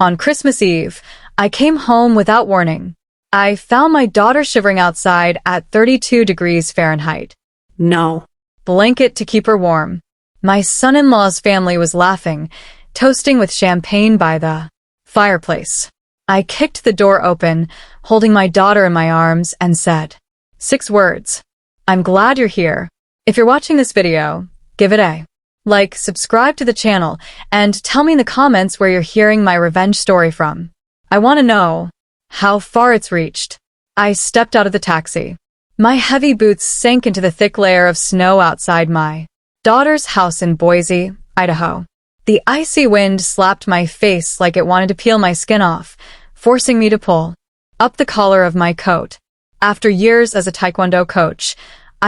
On Christmas Eve, I came home without warning. I found my daughter shivering outside at 32 degrees Fahrenheit. No. Blanket to keep her warm. My son-in-law's family was laughing, toasting with champagne by the fireplace. I kicked the door open, holding my daughter in my arms, and said, 6 words. I'm glad you're here. If you're watching this video, give it a like, subscribe to the channel, and tell me in the comments where you're hearing my revenge story from. I want to know how far it's reached. I stepped out of the taxi. My heavy boots sank into the thick layer of snow outside my daughter's house in Boise, Idaho. The icy wind slapped my face like it wanted to peel my skin off, forcing me to pull up the collar of my coat. After years as a Taekwondo coach,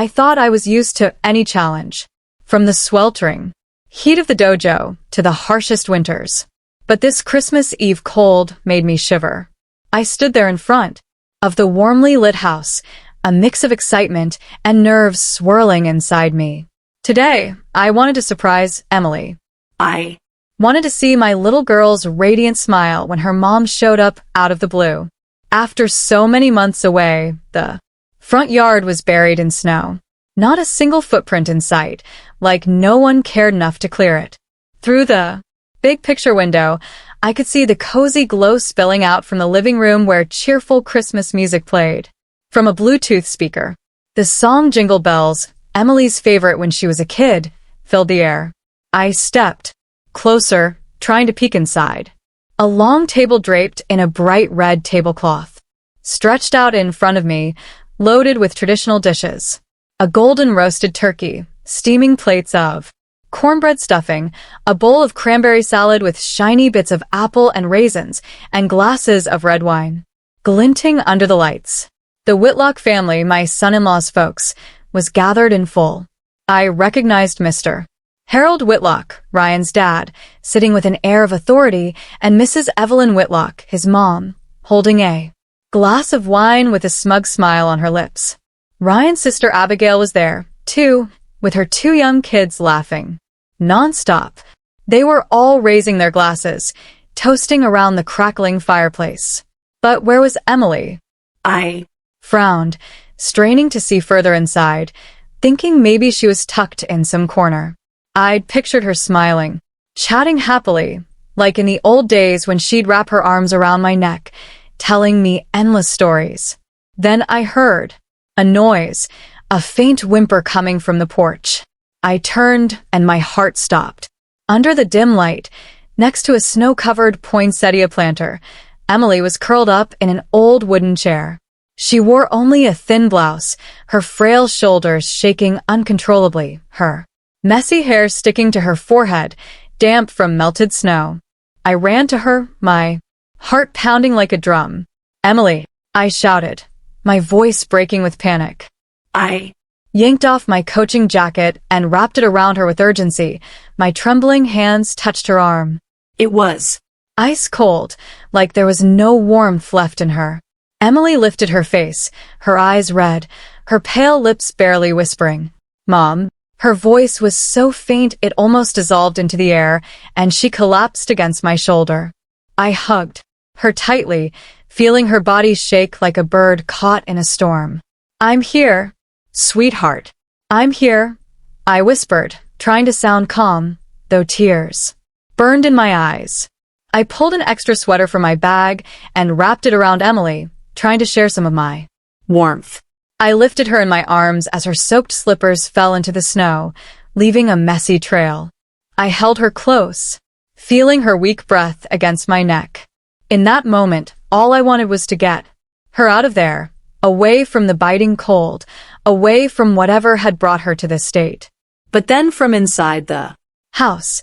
I thought I was used to any challenge, from the sweltering heat of the dojo to the harshest winters. But this Christmas Eve cold made me shiver. I stood there in front of the warmly lit house, a mix of excitement and nerves swirling inside me. Today, I wanted to surprise Emily. I Wanted to see my little girl's radiant smile when her mom showed up out of the blue. After so many months away, the front yard was buried in snow. Not a single footprint in sight, like no one cared enough to clear it. Through the big picture window, I could see the cozy glow spilling out from the living room where cheerful Christmas music played. From a Bluetooth speaker, the song Jingle Bells, Emily's favorite when she was a kid, filled the air. I stepped closer, trying to peek inside. A long table draped in a bright red tablecloth stretched out in front of me, loaded with traditional dishes. A golden roasted turkey, steaming plates of cornbread stuffing, a bowl of cranberry salad with shiny bits of apple and raisins, and glasses of red wine. Glinting under the lights, the Whitlock family, my son-in-law's folks, was gathered in full. I recognized Mr. Harold Whitlock, Ryan's dad, sitting with an air of authority, and Mrs. Evelyn Whitlock, his mom, holding a glass of wine with a smug smile on her lips. Ryan's sister Abigail was there, too, with her 2 young kids laughing non-stop. They were all raising their glasses, toasting around the crackling fireplace. But where was Emily? I Frowned, straining to see further inside, thinking maybe she was tucked in some corner. I'd pictured her smiling, chatting happily, like in the old days when she'd wrap her arms around my neck, telling me endless stories. Then I heard a noise, a faint whimper coming from the porch. I turned and my heart stopped. Under the dim light, next to a snow-covered poinsettia planter, Emily was curled up in an old wooden chair. She wore only a thin blouse, her frail shoulders shaking uncontrollably, her messy hair sticking to her forehead, damp from melted snow. I ran to her, my heart pounding like a drum. "Emily," I shouted, my voice breaking with panic. I Yanked off my coaching jacket and wrapped it around her with urgency. My trembling hands touched her arm. It was Ice cold, like there was no warmth left in her. Emily lifted her face, her eyes red, her pale lips barely whispering, "Mom." Her voice was so faint it almost dissolved into the air, and she collapsed against my shoulder. I hugged her tightly, feeling her body shake like a bird caught in a storm. "I'm here, sweetheart. I'm here," I whispered, trying to sound calm, though tears burned in my eyes. I pulled an extra sweater from my bag and wrapped it around Emily, trying to share some of my warmth. I lifted her in my arms as her soaked slippers fell into the snow, leaving a messy trail. I held her close, feeling her weak breath against my neck. In that moment, all I wanted was to get her out of there, away from the biting cold, away from whatever had brought her to this state. But then from inside the house,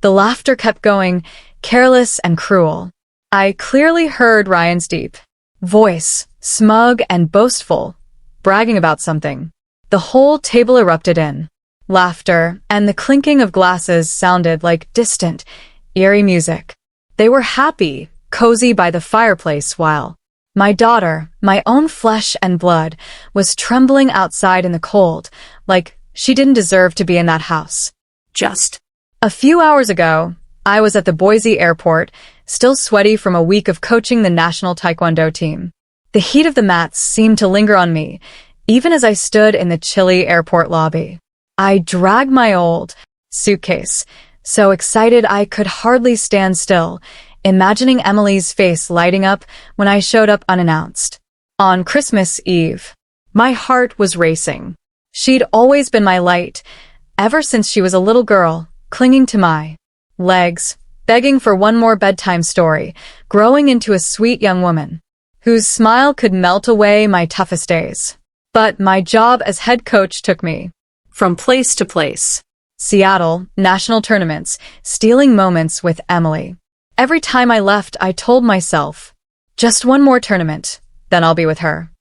the laughter kept going, careless and cruel. I clearly heard Ryan's deep voice, smug and boastful, bragging about something. The whole table erupted in laughter, and the clinking of glasses sounded like distant, eerie music. They were happy, cozy by the fireplace while my daughter, my own flesh and blood, was trembling outside in the cold, like she didn't deserve to be in that house. Just a few hours ago, I was at the Boise airport, still sweaty from a week of coaching the national taekwondo team. The heat of the mats seemed to linger on me, even as I stood in the chilly airport lobby. I dragged my old suitcase, so excited I could hardly stand still, imagining Emily's face lighting up when I showed up unannounced. On Christmas Eve, my heart was racing. She'd always been my light, ever since she was a little girl, clinging to my legs, begging for one more bedtime story, growing into a sweet young woman, whose smile could melt away my toughest days. But my job as head coach took me from place to place. Seattle, national tournaments, stealing moments with Emily. Every time I left, I told myself, just one more tournament, then I'll be with her.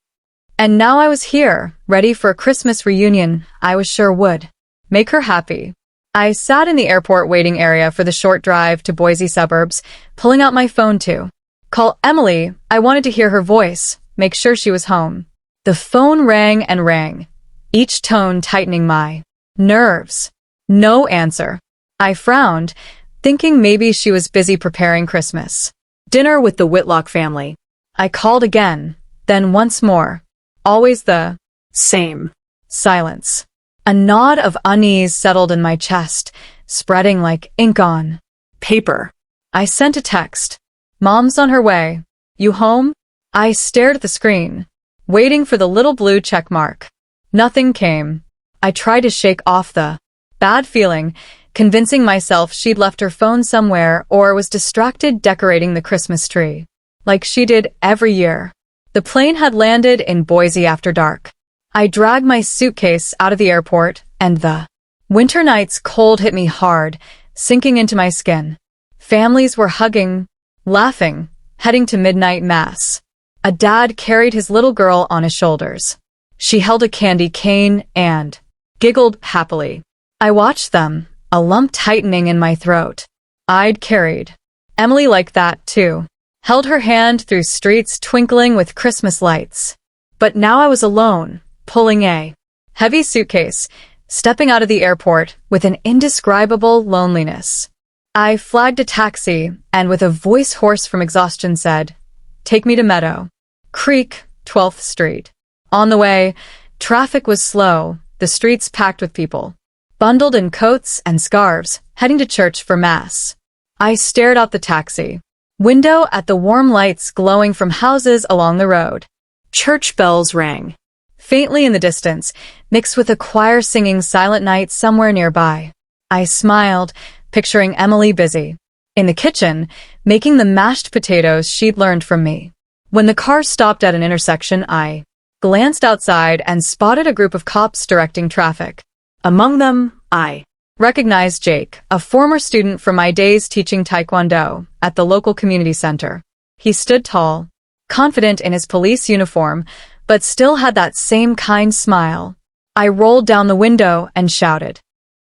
And now I was here, ready for a Christmas reunion I was sure would make her happy. I sat in the airport waiting area for the short drive to Boise suburbs, pulling out my phone to call Emily. I wanted to hear her voice, make sure she was home. The phone rang and rang, each tone tightening my nerves. No answer. I frowned, thinking maybe she was busy preparing Christmas dinner with the Whitlock family. I called again, then once more. Always the same silence. A nod of unease settled in my chest, spreading like ink on paper. I sent a text. Mom's on her way. You home? I stared at the screen, waiting for the little blue check mark. Nothing came. I tried to shake off the bad feeling, convincing myself she'd left her phone somewhere or was distracted decorating the Christmas tree, like she did every year. The plane had landed in Boise after dark. I dragged my suitcase out of the airport, and the winter night's cold hit me hard, sinking into my skin. Families were hugging, laughing, heading to midnight mass. A dad carried his little girl on his shoulders. She held a candy cane and giggled happily. I watched them, a lump tightening in my throat. I'd carried Emily like that, too. Held her hand through streets twinkling with Christmas lights. But now I was alone, pulling a heavy suitcase, stepping out of the airport with an indescribable loneliness. I flagged a taxi and with a voice hoarse from exhaustion said, "Take me to Meadow Creek, 12th Street." On the way, traffic was slow, the streets packed with people, bundled in coats and scarves, heading to church for Mass. I stared out the taxi window at the warm lights glowing from houses along the road. Church bells rang faintly in the distance, mixed with a choir singing Silent Night somewhere nearby. I smiled, picturing Emily busy in the kitchen, making the mashed potatoes she'd learned from me. When the car stopped at an intersection, I glanced outside and spotted a group of cops directing traffic. Among them, I recognized Jake, a former student from my days teaching taekwondo at the local community center. He stood tall, confident in his police uniform, but still had that same kind smile. I rolled down the window and shouted,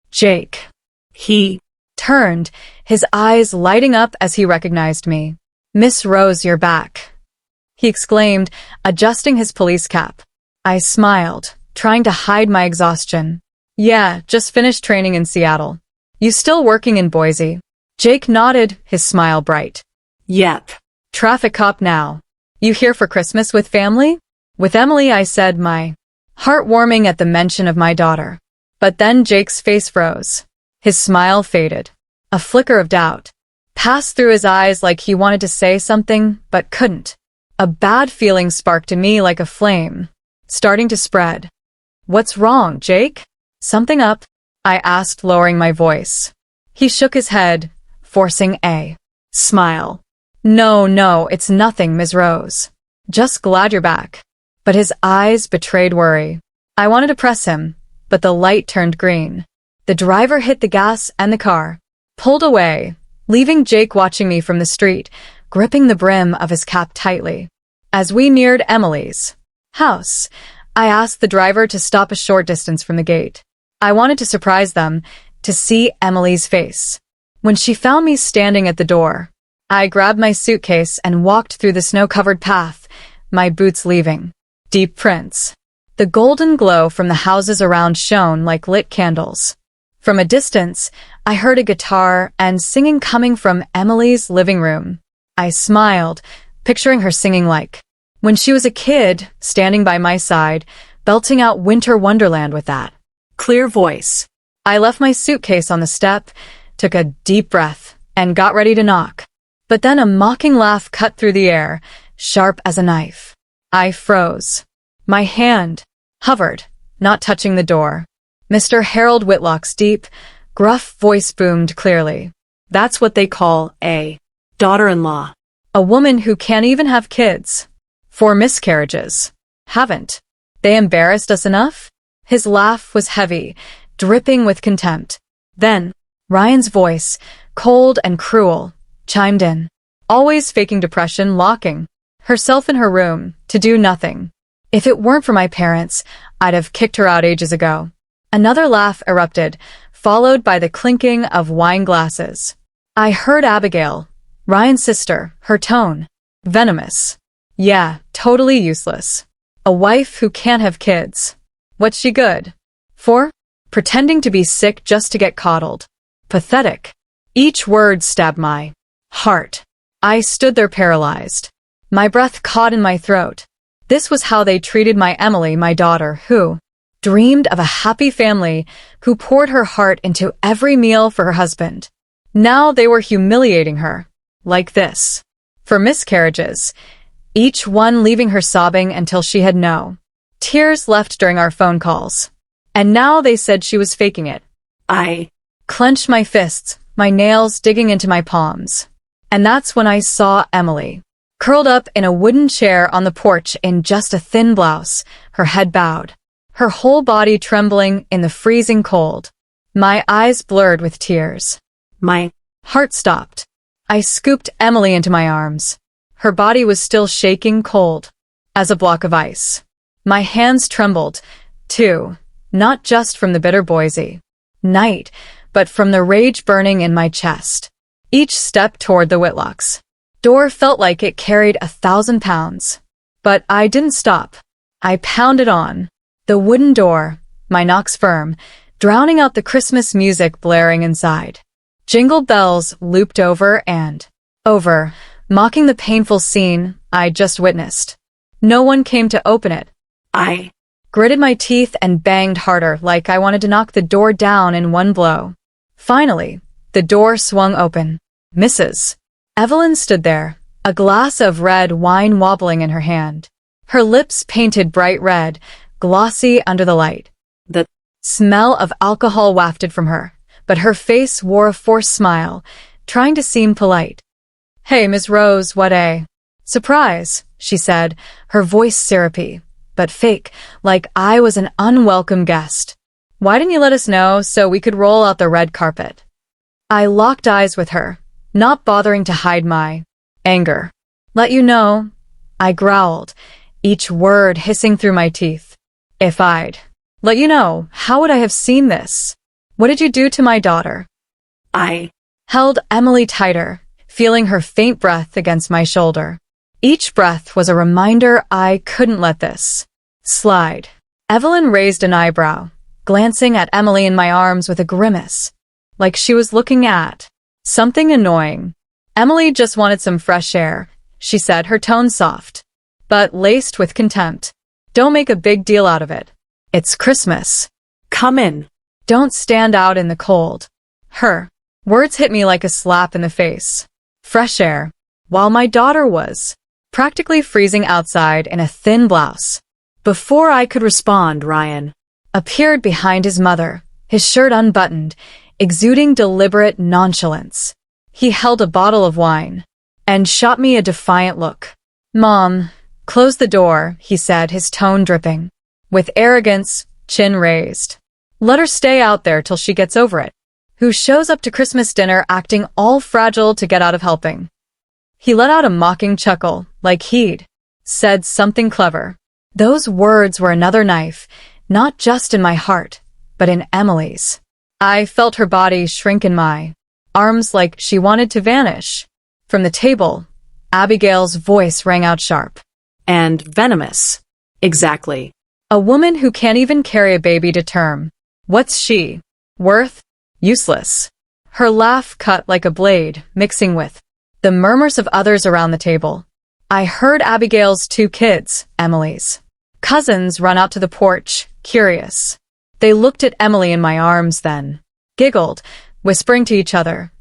"Jake." He turned, his eyes lighting up as he recognized me. "Miss Rose, you're back," he exclaimed, adjusting his police cap. I smiled, trying to hide my exhaustion. "Yeah, just finished training in Seattle. You still working in Boise?" Jake nodded, his smile bright. "Yep." "Traffic cop now. You here for Christmas with family?" "With Emily," I said, my heart warming at the mention of my daughter. But then Jake's face froze. His smile faded. A flicker of doubt passed through his eyes like he wanted to say something, but couldn't. A bad feeling sparked in me like a flame, starting to spread. "What's wrong, Jake? Something up?" I asked, lowering my voice. He shook his head, forcing a smile. No, it's nothing, Ms. Rose. Just glad you're back." But his eyes betrayed worry. I wanted to press him, but the light turned green. The driver hit the gas and the car pulled away, leaving Jake watching me from the street, gripping the brim of his cap tightly. As we neared Emily's house, I asked the driver to stop a short distance from the gate. I wanted to surprise them, to see Emily's face. When she found me standing at the door, I grabbed my suitcase and walked through the snow-covered path, my boots leaving deep prints. The golden glow from the houses around shone like lit candles. From a distance, I heard a guitar and singing coming from Emily's living room. I smiled, picturing her singing like when she was a kid, standing by my side, belting out Winter Wonderland with that Clear voice. I left my suitcase on the step, took a deep breath, and got ready to knock. But then a mocking laugh cut through the air, sharp as a knife. I froze. My hand hovered, not touching the door. Mr. Harold Whitlock's deep, gruff voice boomed clearly. That's what they call a Daughter-in-law. a woman who can't even have kids. 4 miscarriages. Haven't they embarrassed us enough? His laugh was heavy, dripping with contempt. Then, Ryan's voice, cold and cruel, chimed in. Always faking depression, locking herself in her room, to do nothing. If it weren't for my parents, I'd have kicked her out ages ago. Another laugh erupted, followed by the clinking of wine glasses. I heard Abigail, Ryan's sister, her tone venomous. Yeah, totally useless. A wife who can't have kids. What's she good for? Pretending to be sick just to get coddled. Pathetic. Each word stabbed my heart. I stood there paralyzed. My breath caught in my throat. This was how they treated my Emily, my daughter, who dreamed of a happy family, who poured her heart into every meal for her husband. Now they were humiliating her. Like this. For miscarriages. Each one leaving her sobbing until she had no tears left during our phone calls. And now they said she was faking it. I Clenched my fists, my nails digging into my palms. And that's when I saw Emily, curled up in a wooden chair on the porch in just a thin blouse, her head bowed, her whole body trembling in the freezing cold. My eyes blurred with tears. My heart stopped. I scooped Emily into my arms. Her body was still shaking cold as a block of ice. My hands trembled, too, not just from the bitter Boise night, but from the rage burning in my chest. Each step toward the Whitlocks' door felt like it carried 1,000 pounds. But I didn't stop. I pounded on. The wooden door, my knocks firm, drowning out the Christmas music blaring inside. Jingle bells looped over and over, mocking the painful scene I just witnessed. No one came to open it. I Gritted my teeth and banged harder like I wanted to knock the door down in one blow. Finally, the door swung open. Mrs. Evelyn stood there, a glass of red wine wobbling in her hand. Her lips painted bright red, glossy under the light. The smell of alcohol wafted from her, but her face wore a forced smile, trying to seem polite. Hey, Miss Rose, what a surprise, she said, her voice syrupy, but fake, like I was an unwelcome guest. Why didn't you let us know so we could roll out the red carpet? I locked eyes with her, not bothering to hide my anger. Let you know, I growled, each word hissing through my teeth. If I'd let you know, how would I have seen this? What did you do to my daughter? I held Emily tighter, feeling her faint breath against my shoulder. Each breath was a reminder I couldn't let this slide. Evelyn raised an eyebrow, glancing at Emily in my arms with a grimace, like she was looking at something annoying. Emily just wanted some fresh air, she said, her tone soft, but laced with contempt. Don't make a big deal out of it. It's Christmas. Come in. Don't stand out in the cold. Her words hit me like a slap in the face. Fresh air, while my daughter was practically freezing outside in a thin blouse. Before I could respond, Ryan appeared behind his mother, his shirt unbuttoned, exuding deliberate nonchalance. He held a bottle of wine and shot me a defiant look. Mom, close the door, he said, his tone dripping with arrogance, chin raised. Let her stay out there till she gets over it. Who shows up to Christmas dinner acting all fragile to get out of helping? He let out a mocking chuckle, like he'd said something clever. Those words were another knife, not just in my heart, but in Emily's. I felt her body shrink in my arms like she wanted to vanish. From the table, Abigail's voice rang out sharp. And venomous. Exactly. A woman who can't even carry a baby to term. What's she worth? Useless. Her laugh cut like a blade, mixing with the murmurs of others around the table. I heard Abigail's 2 kids, Emily's cousins, run out to the porch, curious. They looked at Emily in my arms then, giggled, whispering to each other.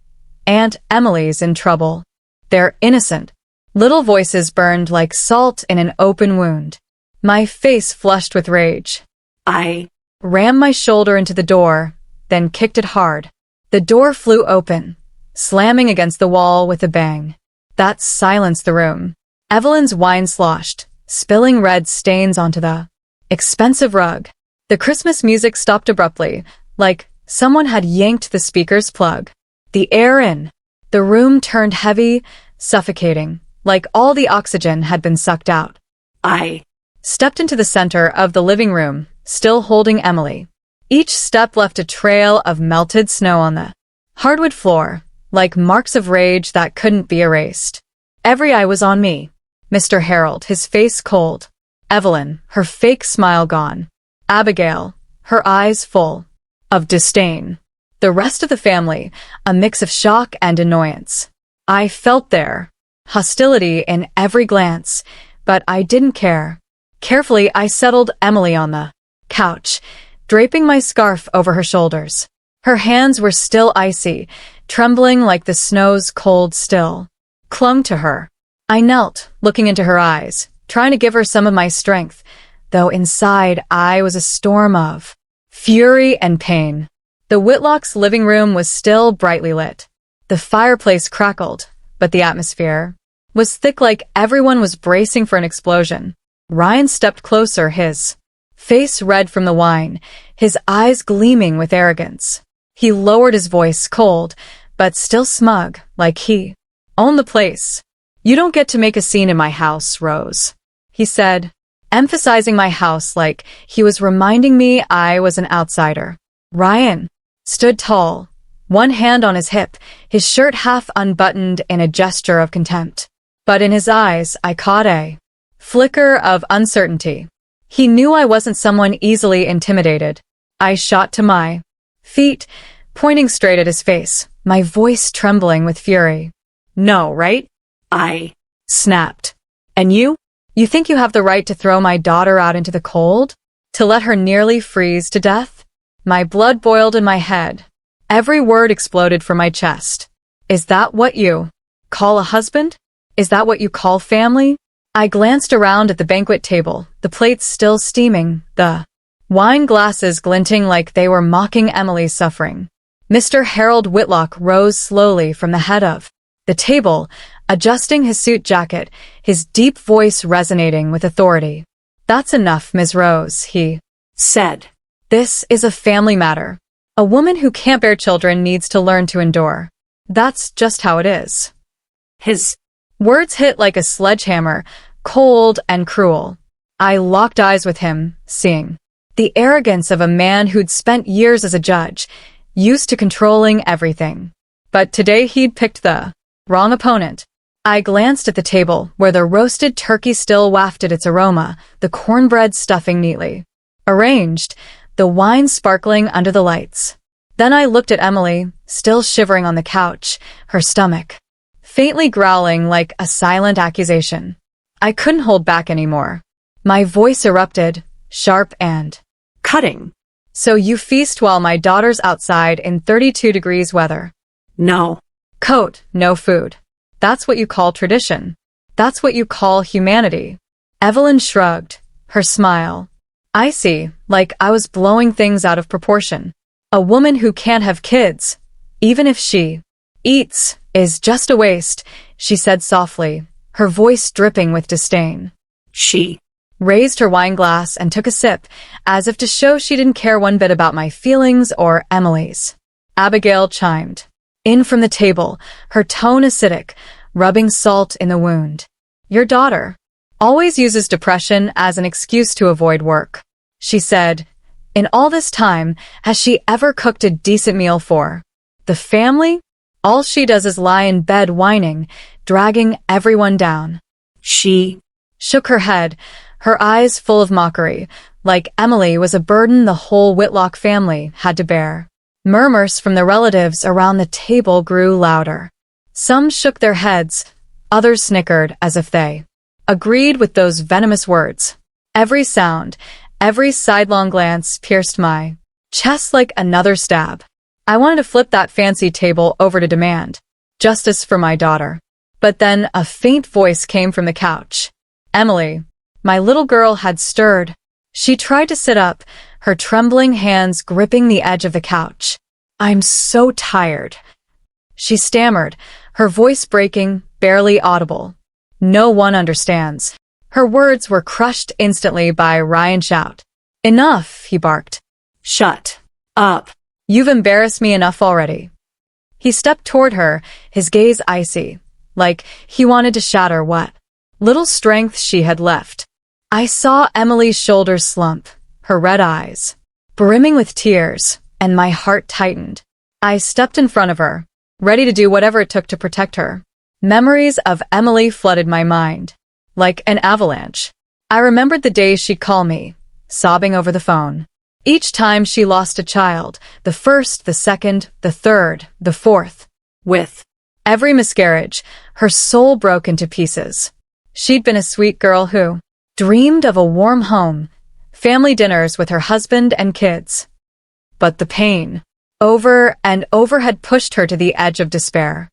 Aunt Emily's in trouble. Their innocent little voices burned like salt in an open wound. My face flushed with rage. I Rammed my shoulder into the door, then kicked it hard. The door flew open, slamming against the wall with a bang. That silenced the room. Evelyn's wine sloshed, spilling red stains onto the expensive rug. The Christmas music stopped abruptly, like someone had yanked the speaker's plug. The air in the room turned heavy, suffocating, like all the oxygen had been sucked out. I Stepped into the center of the living room, still holding Emily. Each step left a trail of melted snow on the hardwood floor, like marks of rage that couldn't be erased. Every eye was on me. Mr. Harold, his face cold. Evelyn, her fake smile gone. Abigail, her eyes full of disdain. The rest of the family, a mix of shock and annoyance. I felt their hostility in every glance, but I didn't care. Carefully, I settled Emily on the couch, draping my scarf over her shoulders. Her hands were still icy, trembling like the snow's cold still clung to her. I knelt, looking into her eyes, trying to give her some of my strength, though inside I was a storm of fury and pain. The Whitlocks' living room was still brightly lit. The fireplace crackled, but the atmosphere was thick, like everyone was bracing for an explosion. Ryan stepped closer, his face red from the wine, his eyes gleaming with arrogance. He lowered his voice, cold, but still smug, like he owned the place. "You don't get to make a scene in my house, Rose," he said, emphasizing my house like he was reminding me I was an outsider. Ryan stood tall, one hand on his hip, his shirt half unbuttoned in a gesture of contempt. But in his eyes, I caught a flicker of uncertainty. He knew I wasn't someone easily intimidated. I shot to my feet, pointing straight at his face, my voice trembling with fury. "No, right?" I snapped. "And you? You think you have the right to throw my daughter out into the cold? To let her nearly freeze to death?" My blood boiled in my head. Every word exploded from my chest. "Is that what you call a husband? Is that what you call family?" I glanced around at the banquet table, the plates still steaming, the wine glasses glinting like they were mocking Emily's suffering. Mr. Harold Whitlock rose slowly from the head of the table, adjusting his suit jacket, his deep voice resonating with authority. "That's enough, Ms. Rose," he said. "This is a family matter. A woman who can't bear children needs to learn to endure. That's just how it is." His words hit like a sledgehammer, cold and cruel. I locked eyes with him, seeing the arrogance of a man who'd spent years as a judge, used to controlling everything. But today he'd picked the wrong opponent. I glanced at the table, where the roasted turkey still wafted its aroma, the cornbread stuffing neatly arranged, the wine sparkling under the lights. Then I looked at Emily, still shivering on the couch, her stomach faintly growling like a silent accusation. I couldn't hold back anymore. My voice erupted, sharp and cutting. "So you feast while my daughter's outside in 32 degrees weather? No. Coat, no food. That's what you call tradition. That's what you call humanity." Evelyn shrugged, her smile icy, like I was blowing things out of proportion. "A woman who can't have kids, even if she eats, is just a waste," she said softly, her voice dripping with disdain. She raised her wine glass and took a sip, as if to show she didn't care one bit about my feelings or Emily's. Abigail chimed in from the table, her tone acidic, rubbing salt in the wound. "Your daughter always uses depression as an excuse to avoid work," she said. "In all this time, has she ever cooked a decent meal for the family? All she does is lie in bed whining, dragging everyone down." She shook her head, her eyes full of mockery, like Emily was a burden the whole Whitlock family had to bear. Murmurs from the relatives around the table grew louder. Some shook their heads, others snickered as if they agreed with those venomous words. Every sound, every sidelong glance pierced my chest like another stab. I wanted to flip that fancy table over to demand justice for my daughter. But then a faint voice came from the couch. Emily. My little girl had stirred. She tried to sit up, her trembling hands gripping the edge of the couch. "I'm so tired," she stammered, her voice breaking, barely audible. "No one understands." Her words were crushed instantly by Ryan's shout. "Enough," he barked. Shut up. "You've embarrassed me enough already." He stepped toward her, his gaze icy, like he wanted to shatter what little strength she had left. I saw Emily's shoulders slump, her red eyes brimming with tears, and my heart tightened. I stepped in front of her, ready to do whatever it took to protect her. Memories of Emily flooded my mind, like an avalanche. I remembered the days she'd call me, sobbing over the phone. Each time she lost a child, the first, the second, the third, the fourth. With Every miscarriage, her soul broke into pieces. She'd been a sweet girl who dreamed of a warm home, family dinners with her husband and kids. But the pain, over and over, had pushed her to the edge of despair.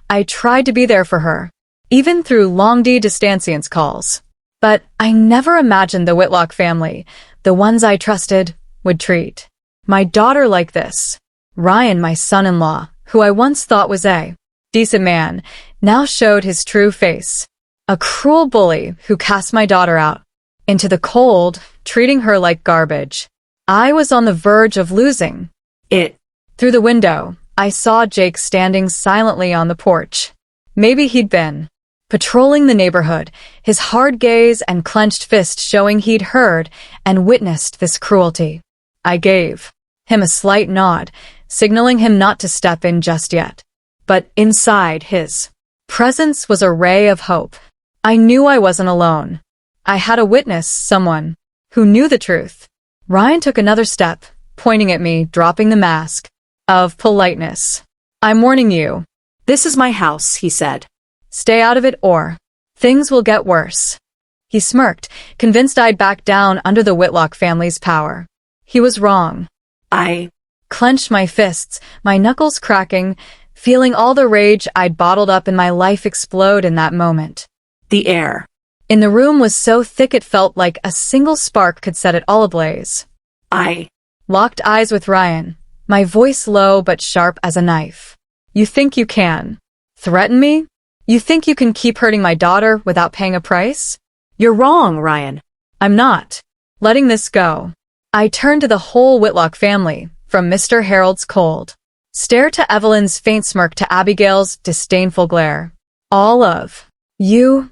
I tried to be there for her, even through long-distance calls. But I never imagined the Whitlock family, the ones I trusted, would treat my daughter like this. Ryan, my son-in-law, who I once thought was a decent man, now showed his true face. A cruel bully who cast my daughter out into the cold, treating her like garbage. I was on the verge of losing it. Through the window, I saw Jake standing silently on the porch. Maybe he'd been patrolling the neighborhood, his hard gaze and clenched fist showing he'd heard and witnessed this cruelty. I gave him a slight nod, signaling him not to step in just yet. But inside his presence was a ray of hope. I knew I wasn't alone. I had a witness, someone who knew the truth. Ryan took another step, pointing at me, dropping the mask of politeness. "I'm warning you. This is my house," he said. "Stay out of it or things will get worse." He smirked, convinced I'd back down under the Whitlock family's power. He was wrong. I clenched my fists, my knuckles cracking, feeling all the rage I'd bottled up in my life explode in that moment. The air in the room was so thick it felt like a single spark could set it all ablaze. I locked eyes with Ryan, my voice low but sharp as a knife. "You think you can threaten me? You think you can keep hurting my daughter without paying a price? You're wrong, Ryan. I'm not letting this go." I turned to the whole Whitlock family, from Mr. Harold's cold stare to Evelyn's faint smirk to Abigail's disdainful glare. "All of you,"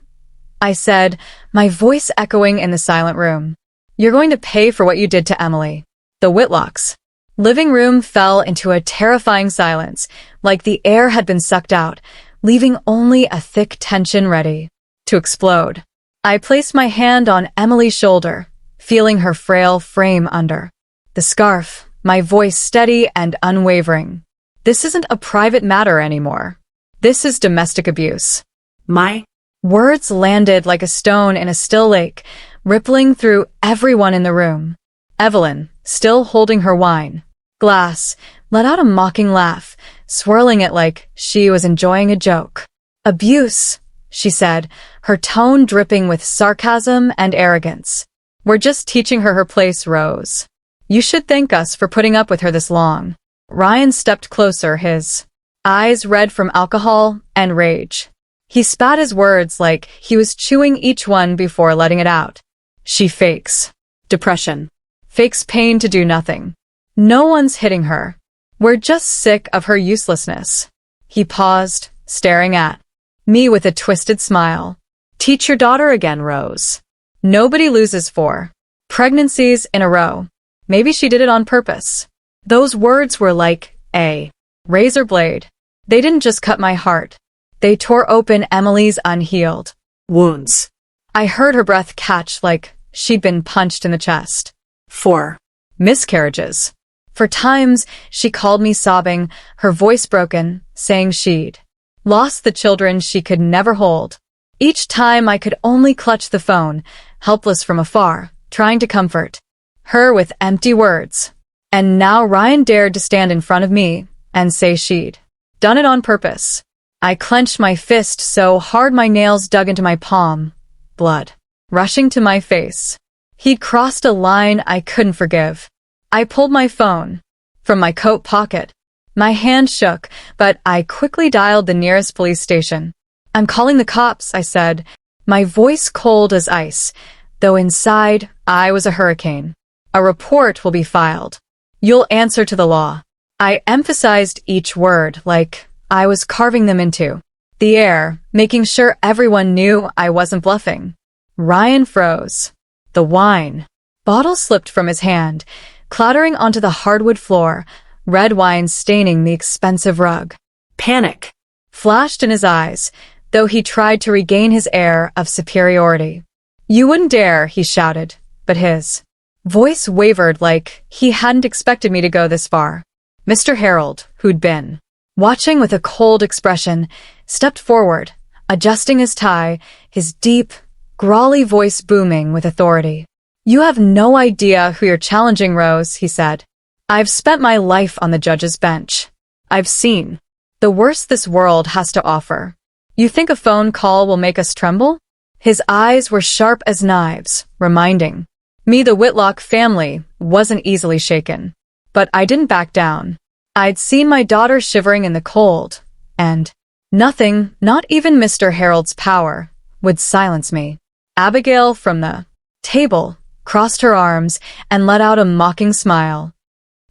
I said, my voice echoing in the silent room. "You're going to pay for what you did to Emily." The Whitlocks' living room fell into a terrifying silence, like the air had been sucked out, leaving only a thick tension ready to explode. I placed my hand on Emily's shoulder, feeling her frail frame under the scarf, my voice steady and unwavering. "This isn't a private matter anymore. This is domestic abuse." My words landed like a stone in a still lake, rippling through everyone in the room. Evelyn, still holding her wine glass, let out a mocking laugh, swirling it like she was enjoying a joke. "Abuse," she said, her tone dripping with sarcasm and arrogance. "We're just teaching her her place, Rose. You should thank us for putting up with her this long." Ryan stepped closer, his eyes red from alcohol and rage. He spat his words like he was chewing each one before letting it out. "She fakes depression, fakes pain to do nothing. No one's hitting her. We're just sick of her uselessness." He paused, staring at me with a twisted smile. "Teach your daughter again, Rose. Nobody loses 4 pregnancies in a row. Maybe she did it on purpose." Those words were like a razor blade. They didn't just cut my heart. They tore open Emily's unhealed wounds. I heard her breath catch like she'd been punched in the chest. 4 miscarriages. For times, she called me sobbing, her voice broken, saying she'd lost the children she could never hold. Each time I could only clutch the phone, helpless from afar, trying to comfort her with empty words. And now Ryan dared to stand in front of me and say she'd done it on purpose. I clenched my fist so hard my nails dug into my palm, blood rushing to my face. He'd crossed a line I couldn't forgive. I pulled my phone from my coat pocket. My hand shook, but I quickly dialed the nearest police station. "I'm calling the cops," I said, my voice cold as ice, though inside I was a hurricane. "A report will be filed. You'll answer to the law." I emphasized each word like I was carving them into the air, making sure everyone knew I wasn't bluffing. Ryan froze. The wine bottle slipped from his hand, clattering onto the hardwood floor, red wine staining the expensive rug. Panic Flashed in his eyes, though he tried to regain his air of superiority. "You wouldn't dare," he shouted, but his voice wavered like he hadn't expected me to go this far. Mr. Harold, who'd been watching with a cold expression, stepped forward, adjusting his tie, his deep, growly voice booming with authority. "You have no idea who you're challenging, Rose," he said. "I've spent my life on the judge's bench. I've seen the worst this world has to offer. You think a phone call will make us tremble?" His eyes were sharp as knives, reminding me the Whitlock family wasn't easily shaken. But I didn't back down. I'd seen my daughter shivering in the cold, and nothing, not even Mr. Harold's power, would silence me. Abigail from the table crossed her arms and let out a mocking smile.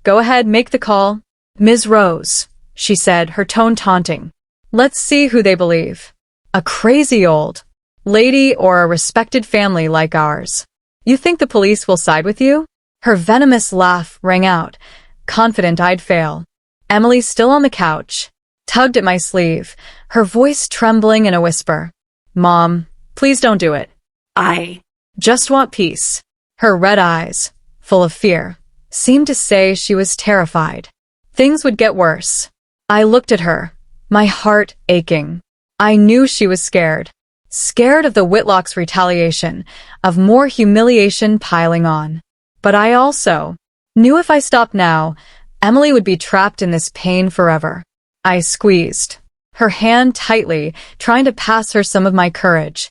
"Go ahead, make the call." "Ms. Rose," she said, her tone taunting. "Let's see who they believe. A crazy old lady or a respected family like ours. You think the police will side with you?" Her venomous laugh rang out, confident I'd fail. Emily, still on the couch, tugged at my sleeve, her voice trembling in a whisper. "Mom, please don't do it. I just want peace." Her red eyes, full of fear, seemed to say she was terrified. Things would get worse. I looked at her, my heart aching. I knew she was scared. Scared of the Whitlocks' retaliation, of more humiliation piling on. But I also knew if I stopped now, Emily would be trapped in this pain forever. I squeezed her hand tightly, trying to pass her some of my courage.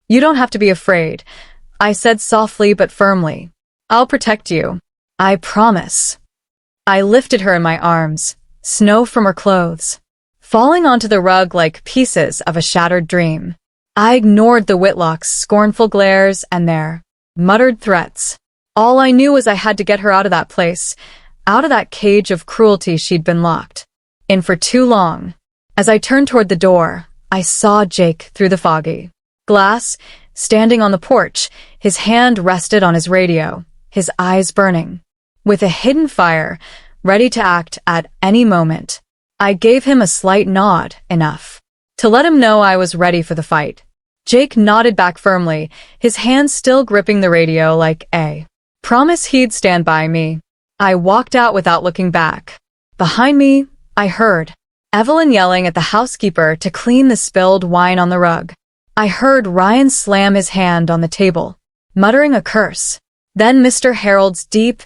"You don't have to be afraid," I said softly but firmly. "I'll protect you. I promise." I lifted her in my arms, snow from her clothes falling onto the rug like pieces of a shattered dream. I ignored the Whitlocks' scornful glares and their muttered threats. All I knew was I had to get her out of that place, out of that cage of cruelty she'd been locked in for too long. As I turned toward the door, I saw Jake through the foggy glass, standing on the porch, his hand rested on his radio, his eyes burning with a hidden fire, ready to act at any moment. I gave him a slight nod, enough to let him know I was ready for the fight. Jake nodded back firmly, his hand still gripping the radio like a promise he'd stand by me. I walked out without looking back. Behind me, I heard Evelyn yelling at the housekeeper to clean the spilled wine on the rug. I heard Ryan slam his hand on the table, muttering a curse. Then Mr. Harold's deep,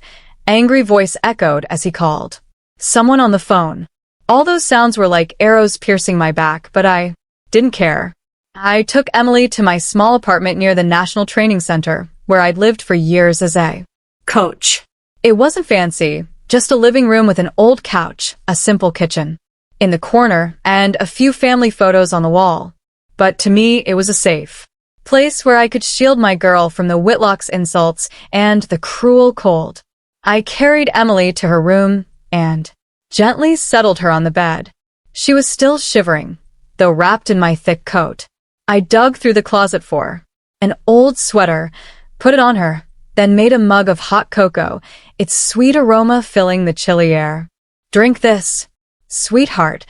angry voice echoed as he called someone on the phone. All those sounds were like arrows piercing my back, but I didn't care. I took Emily to my small apartment near the National Training Center, where I'd lived for years as a coach. It wasn't fancy, just a living room with an old couch, a simple kitchen in the corner, and a few family photos on the wall. But to me, it was a safe place where I could shield my girl from the Whitlocks' insults and the cruel cold. I carried Emily to her room and gently settled her on the bed. She was still shivering, though wrapped in my thick coat. I dug through the closet for an old sweater, put it on her, then made a mug of hot cocoa, its sweet aroma filling the chilly air. "Drink this, sweetheart,"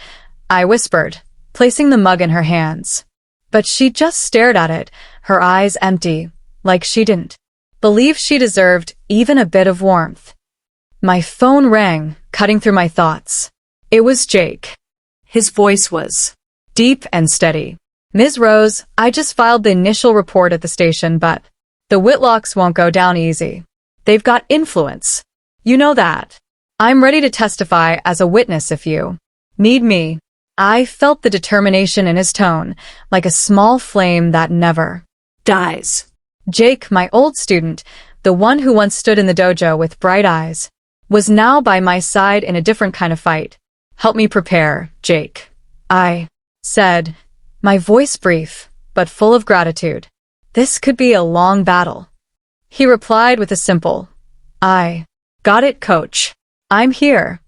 I whispered, placing the mug in her hands. But she just stared at it, her eyes empty, like she didn't believe she deserved even a bit of warmth. My phone rang, cutting through my thoughts. It was Jake. His voice was Deep and steady. Ms. Rose, I just filed the initial report at the station, but the Whitlocks won't go down easy. They've got influence. You know that. I'm ready to testify as a witness if you need me. I felt the determination in his tone, like a small flame that never dies. Jake, my old student, the one who once stood in the dojo with bright eyes, was now by my side in a different kind of fight. Help me prepare, Jake. I said, my voice brief, but full of gratitude. This could be a long battle. He replied with a simple, I got it, coach. I'm here.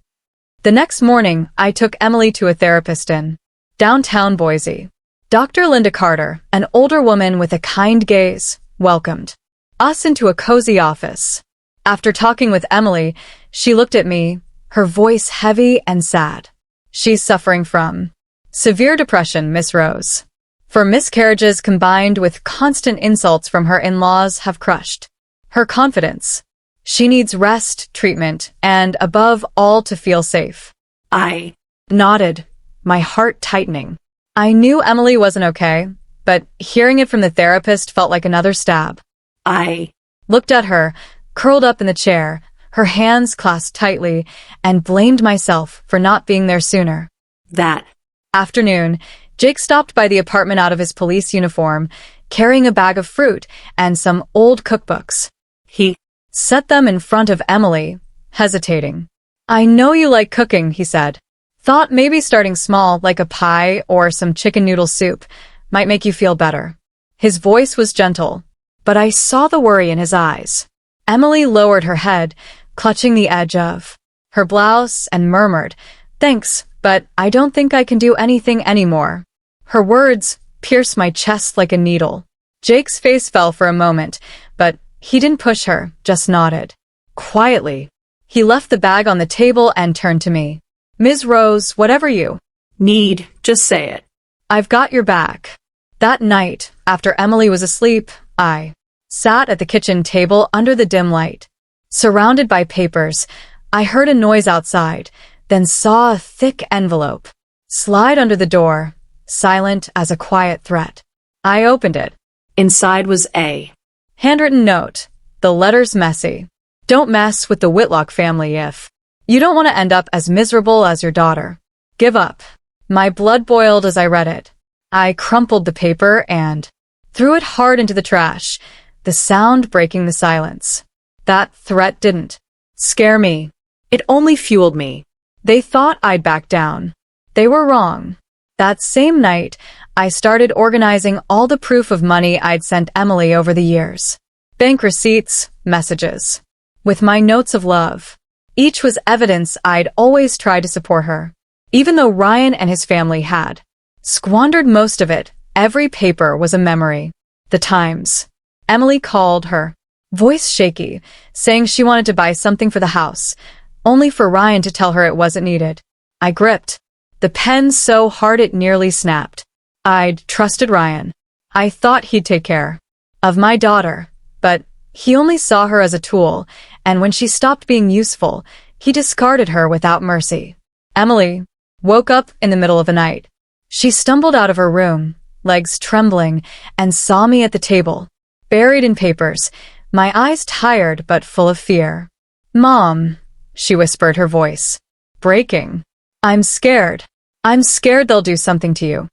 The next morning, I took Emily to a therapist in downtown Boise. Dr. Linda Carter, an older woman with a kind gaze, welcomed us into a cozy office. After talking with Emily, she looked at me, her voice heavy and sad. She's suffering from severe depression, Miss Rose. For miscarriages combined with constant insults from her in-laws have crushed her confidence. She needs rest, treatment, and above all to feel safe. I nodded, my heart tightening. I knew Emily wasn't okay, but hearing it from the therapist felt like another stab. I looked at her, curled up in the chair, her hands clasped tightly, and blamed myself for not being there sooner. That afternoon, Jake stopped by the apartment out of his police uniform, carrying a bag of fruit and some old cookbooks. He set them in front of Emily, hesitating. I know you like cooking, he said. Thought maybe starting small, like a pie or some chicken noodle soup, might make you feel better. His voice was gentle, but I saw the worry in his eyes. Emily lowered her head, clutching the edge of her blouse, and murmured, Thanks, but I don't think I can do anything anymore. Her words pierced my chest like a needle. Jake's face fell for a moment, but he didn't push her, just nodded. Quietly, he left the bag on the table and turned to me. Ms. Rose, whatever you need, just say it. I've got your back. That night, after Emily was asleep, I sat at the kitchen table under the dim light. Surrounded by papers, I heard a noise outside, then saw a thick envelope slide under the door, silent as a quiet threat. I opened it. Inside was a handwritten note, the letters messy. Don't mess with the Whitlock family if you don't want to end up as miserable as your daughter. Give up. My blood boiled as I read it. I crumpled the paper and threw it hard into the trash, the sound breaking the silence. That threat didn't scare me. It only fueled me. They thought I'd back down. They were wrong. That same night, I started organizing all the proof of money I'd sent Emily over the years. Bank receipts, messages. With my notes of love. Each was evidence I'd always tried to support her. Even though Ryan and his family had squandered most of it, every paper was a memory. The times Emily called her, voice shaky, saying she wanted to buy something for the house, only for Ryan to tell her it wasn't needed. I gripped the pen so hard it nearly snapped. I'd trusted Ryan. I thought he'd take care of my daughter, but he only saw her as a tool, and when she stopped being useful, he discarded her without mercy. Emily woke up in the middle of the night. She stumbled out of her room, legs trembling, and saw me at the table, buried in papers, my eyes tired but full of fear. Mom, she whispered, her voice breaking. I'm scared. I'm scared they'll do something to you.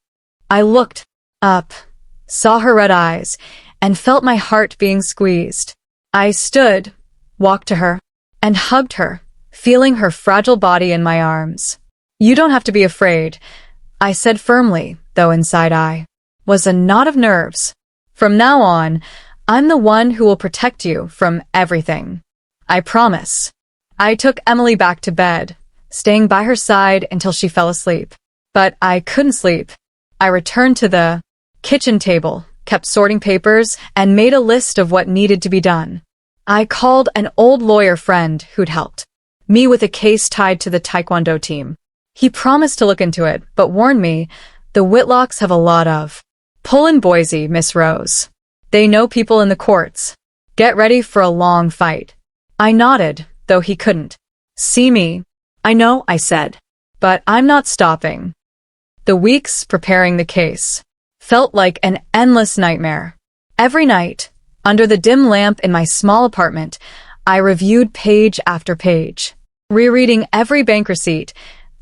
I looked up, saw her red eyes, and felt my heart being squeezed. I stood, walked to her, and hugged her, feeling her fragile body in my arms. You don't have to be afraid, I said firmly, though inside I was a knot of nerves. From now on, I'm the one who will protect you from everything. I promise. I took Emily back to bed, staying by her side until she fell asleep. But I couldn't sleep. I returned to the kitchen table, kept sorting papers, and made a list of what needed to be done. I called an old lawyer friend who'd helped me with a case tied to the Taekwondo team. He promised to look into it, but warned me, the Whitlocks have a lot of pull in Boise, Miss Rose. They know people in the courts. Get ready for a long fight. I nodded, though he couldn't See me. I know, I said. But I'm not stopping. The weeks preparing the case felt like an endless nightmare. Every night, under the dim lamp in my small apartment, I reviewed page after page, rereading every bank receipt,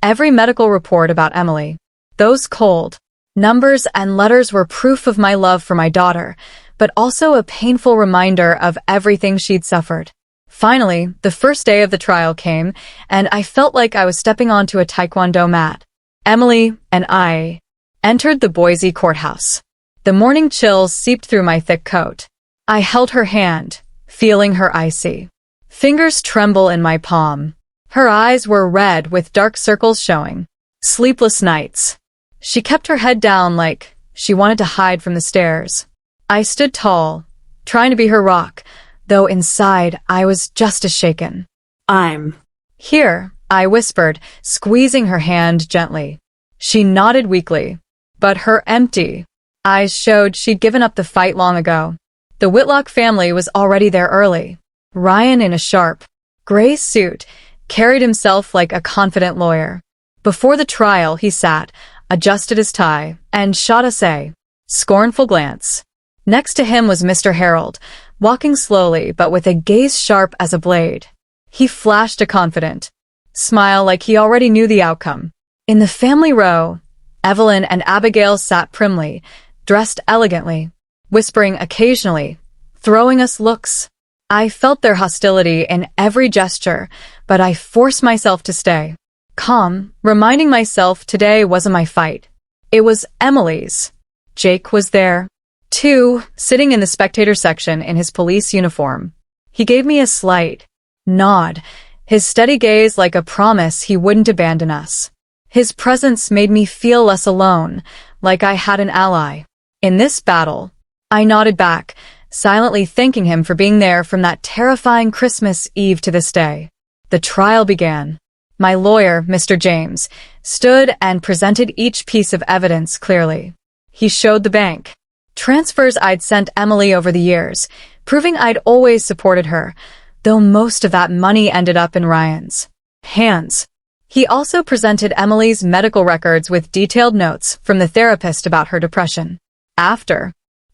every medical report about Emily. Those cold numbers and letters were proof of my love for my daughter, but also a painful reminder of everything she'd suffered. Finally, the first day of the trial came, and I felt like I was stepping onto a taekwondo mat. Emily and I entered the Boise courthouse. The morning chills seeped through my thick coat. I held her hand, feeling her icy fingers tremble in my palm. Her eyes were red with dark circles showing. Sleepless nights. She kept her head down like she wanted to hide from the stares. I stood tall, trying to be her rock, though inside I was just as shaken. I'm Here, I whispered, squeezing her hand gently. She nodded weakly, but her empty eyes showed she'd given up the fight long ago. The Whitlock family was already there early. Ryan, in a sharp, gray suit, carried himself like a confident lawyer. Before the trial, he sat, adjusted his tie, and shot us a scornful glance. Next to him was Mr. Harold, walking slowly but with a gaze sharp as a blade. He flashed a confident smile like he already knew the outcome. In the family row, Evelyn and Abigail sat primly, dressed elegantly, whispering occasionally, throwing us looks. I felt their hostility in every gesture, but I forced myself to stay calm, reminding myself today wasn't my fight. It was Emily's. Jake was there, too, sitting in the spectator section in his police uniform. He gave me a slight nod, his steady gaze like a promise he wouldn't abandon us. His presence made me feel less alone, like I had an ally in this battle. I nodded back, silently thanking him for being there from that terrifying Christmas Eve to this day. The trial began. My lawyer, Mr. James, stood and presented each piece of evidence clearly. He showed the bank transfers I'd sent Emily over the years, proving I'd always supported her, though most of that money ended up in Ryan's hands. He also presented Emily's medical records with detailed notes from the therapist about her depression.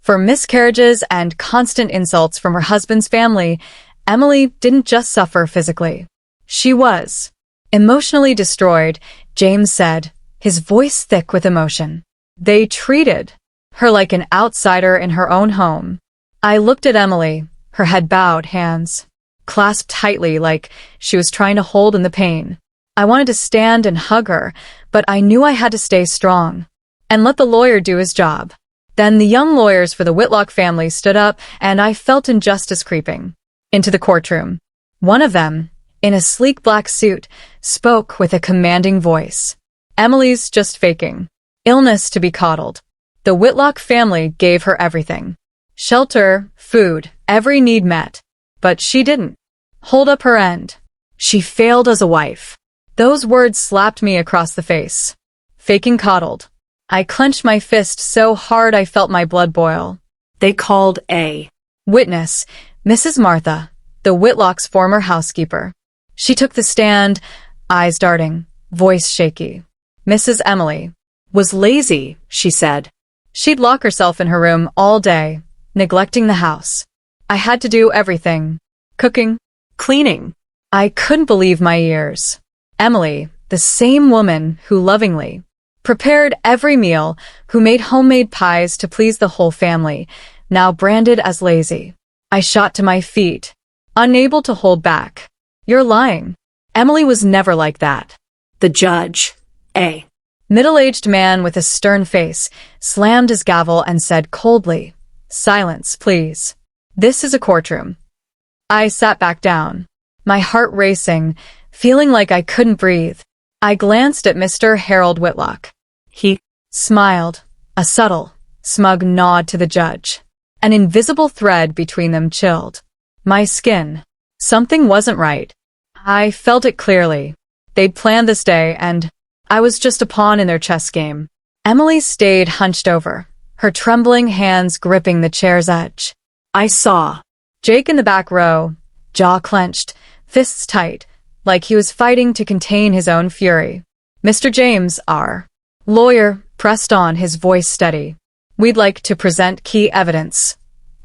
For miscarriages and constant insults from her husband's family, Emily didn't just suffer physically. She was emotionally destroyed, James said, his voice thick with emotion. They treated her like an outsider in her own home. I looked at Emily, her head bowed, hands clasped tightly like she was trying to hold in the pain. I wanted to stand and hug her, but I knew I had to stay strong and let the lawyer do his job. Then the young lawyers for the Whitlock family stood up, and I felt injustice creeping into the courtroom. One of them, in a sleek black suit, spoke with a commanding voice. Emily's just faking illness to be coddled. The Whitlock family gave her everything. Shelter, food, every need met. But she didn't hold up her end. She failed as a wife. Those words slapped me across the face. Faking coddled. I clenched my fist so hard I felt my blood boil. They called a witness, Mrs. Martha, the Whitlock's former housekeeper. She took the stand, eyes darting, voice shaky. Mrs. Emily was lazy, she said. She'd lock herself in her room all day, neglecting the house. I had to do everything. Cooking, cleaning. I couldn't believe my ears. Emily, the same woman who lovingly prepared every meal, who made homemade pies to please the whole family, now branded as lazy. I shot to my feet, unable to hold back. You're lying. Emily was never like that. The judge, a middle-aged man with a stern face, slammed his gavel and said coldly, "Silence, please. This is a courtroom." I sat back down, my heart racing, feeling like I couldn't breathe. I glanced at Mr. Harold Whitlock. He smiled, a subtle, smug nod to the judge. An invisible thread between them chilled my skin. Something wasn't right. I felt it clearly. They'd planned this day, and I was just a pawn in their chess game. Emily stayed hunched over, her trembling hands gripping the chair's edge. I saw Jake in the back row, jaw clenched, fists tight, like he was fighting to contain his own fury. Mr. James, our lawyer, pressed on, his voice steady. We'd like to present key evidence.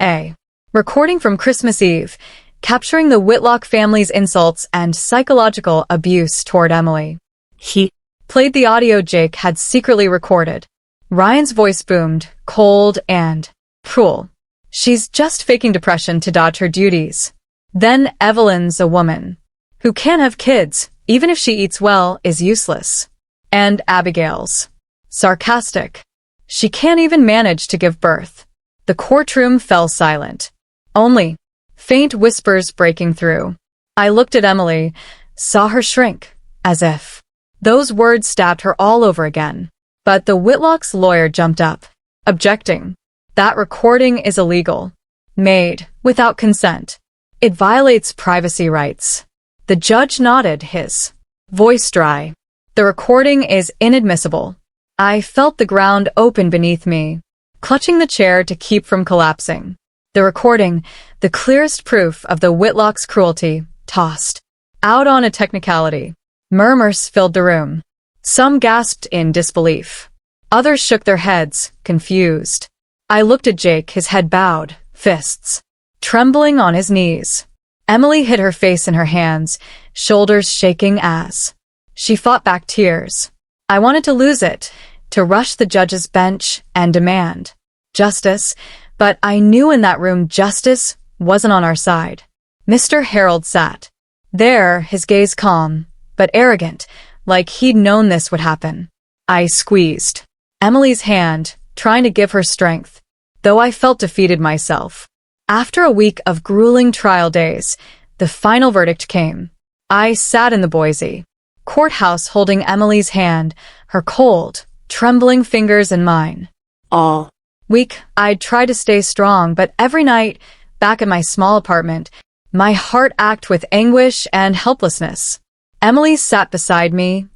A. Recording from Christmas Eve, capturing the Whitlock family's insults and psychological abuse toward Emily. He Played the audio Jake had secretly recorded. Ryan's voice boomed, cold and cruel. She's just faking depression to dodge her duties. Then Evelyn's a woman who can't have kids, even if she eats well, is useless. And Abigail's sarcastic. She can't even manage to give birth. The courtroom fell silent. Only faint whispers breaking through. I looked at Emily, saw her shrink, as if those words stabbed her all over again. But the Whitlock's lawyer jumped up, objecting. That recording is illegal. Made without consent. It violates privacy rights. The judge nodded, his voice dry. The recording is inadmissible. I felt the ground open beneath me, clutching the chair to keep from collapsing. The recording, the clearest proof of the Whitlock's cruelty, tossed out on a technicality. Murmurs filled the room. Some gasped in disbelief. Others shook their heads, confused. I looked at Jake, his head bowed, fists trembling on his knees. Emily hid her face in her hands, shoulders shaking as she fought back tears. I wanted to lose it, to rush the judge's bench and demand justice, but I knew in that room justice wasn't on our side. Mr. Harold sat there, his gaze calm, but arrogant, like he'd known this would happen. I squeezed Emily's hand, trying to give her strength, though I felt defeated myself. After a week of grueling trial days, the final verdict came. I sat in the Boise courthouse holding Emily's hand, her cold, trembling fingers in mine. all Weak, I'd tried to stay strong, but every night, back at my small apartment, my heart ached with anguish and helplessness. Emily sat beside me,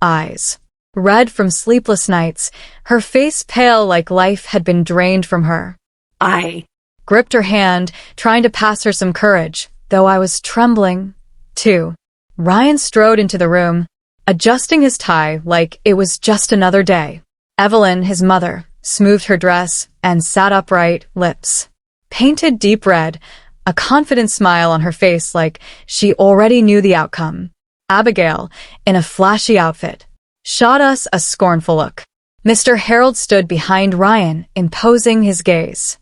eyes red from sleepless nights, her face pale like life had been drained from her. I Gripped her hand, trying to pass her some courage, though I was trembling, too. Ryan strode into the room, adjusting his tie like it was just another day. Evelyn, his mother, smoothed her dress and sat upright, lips painted deep red, a confident smile on her face like she already knew the outcome. Abigail, in a flashy outfit, shot us a scornful look. Mr. Harold stood behind Ryan, imposing his gaze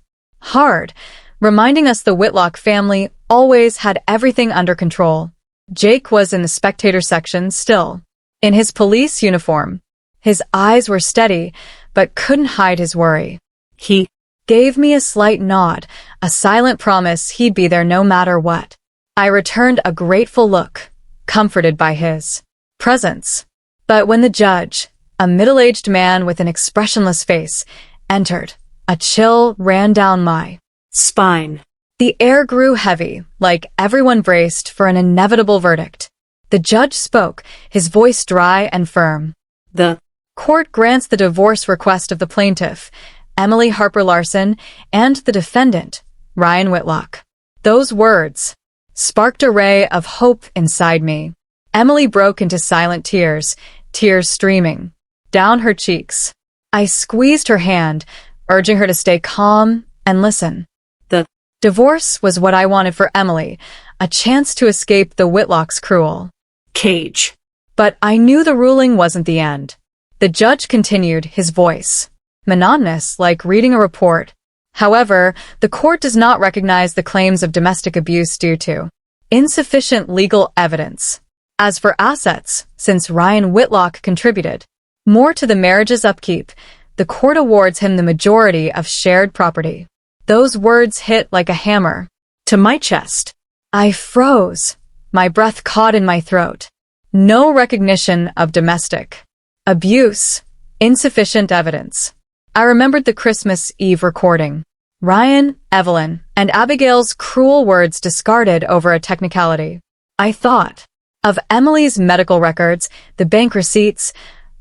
hard, reminding us the Whitlock family always had everything under control. Jake was in the spectator section still, in his police uniform. His eyes were steady, but couldn't hide his worry. he Gave me a slight nod, a silent promise he'd be there no matter what. I returned a grateful look, comforted by his presence. But when the judge, a middle-aged man with an expressionless face, entered, a chill ran down my spine. The air grew heavy, like everyone braced for an inevitable verdict. The judge spoke, his voice dry and firm. The Court grants the divorce request of the plaintiff, Emily Harper Larson, and the defendant, Ryan Whitlock. Those words sparked a ray of hope inside me. Emily broke into silent tears, tears streaming down her cheeks. I squeezed her hand, urging her to stay calm and listen. The Divorce was what I wanted for Emily, a chance to escape the Whitlock's cruel cage. But I knew the ruling wasn't the end. The judge continued, his voice monotonous, like reading a report. However, the court does not recognize the claims of domestic abuse due to insufficient legal evidence. As for assets, since Ryan Whitlock contributed more to the marriage's upkeep, the court awards him the majority of shared property. Those words hit like a hammer to my chest. I froze, my breath caught in my throat. No recognition of domestic abuse, insufficient evidence. I remembered the Christmas Eve recording. Ryan, Evelyn, and Abigail's cruel words discarded over a technicality. I thought of Emily's medical records, the bank receipts,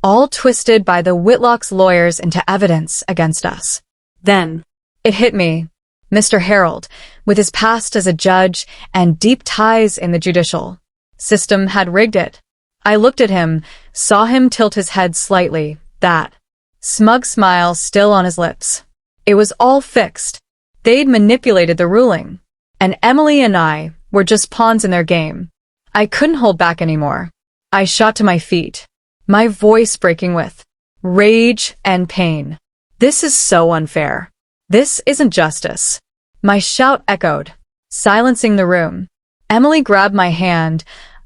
all twisted by the Whitlock's lawyers into evidence against us. Then It hit me. Mr. Harold, with his past as a judge and deep ties in the judicial System had rigged it. I looked at him, saw him tilt his head slightly, that smug smile still on his lips. It was all fixed. They'd manipulated the ruling. And Emily and I were just pawns in their game. I couldn't hold back anymore. I shot to my feet, my voice breaking with rage and pain. This is so unfair. This isn't justice. My shout echoed, silencing the room. Emily grabbed my hand,